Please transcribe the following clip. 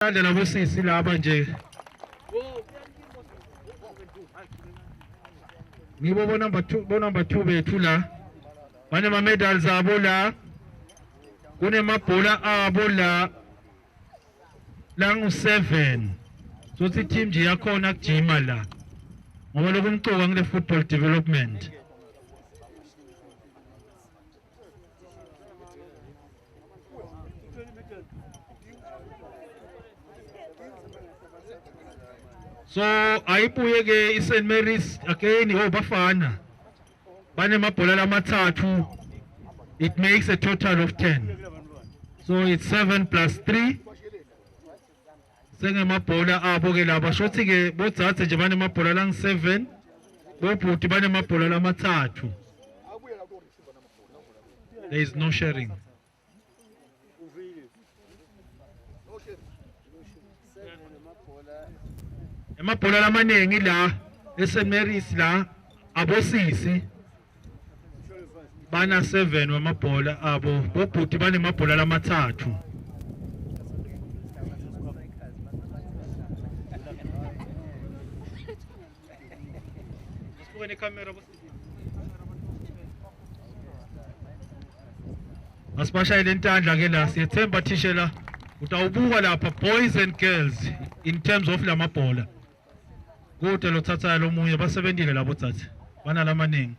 Kade labo sisi laba nje ngibo bo number 2 bethu la bane ma medals abo la kune mabhola abo la ngu7 sothi team nje yakhona kujima la ngoba lokumcoka ngile football development. So ayibuye ke St Mary's again bafana bane mabhola lamathathu, it makes a total of 10, so it's 7 plus 3 sengemabhola abo ke laba shothi ke bodzathe nje bane mabhola lang7 bobhuti bane mabhola lamathathu. There is no sharing. Emabhola lamaningi la eSt Mary's la abosisi bana 7 wamabhola abo bobhuti bane mabhola lamathathu. Asibashayele intandla ke la siyethemba thishela utawubuka lapha boys and girls in terms of lamabhola. Kude lo thathayo lo munye basebenzile labo thathe bana lamaningi.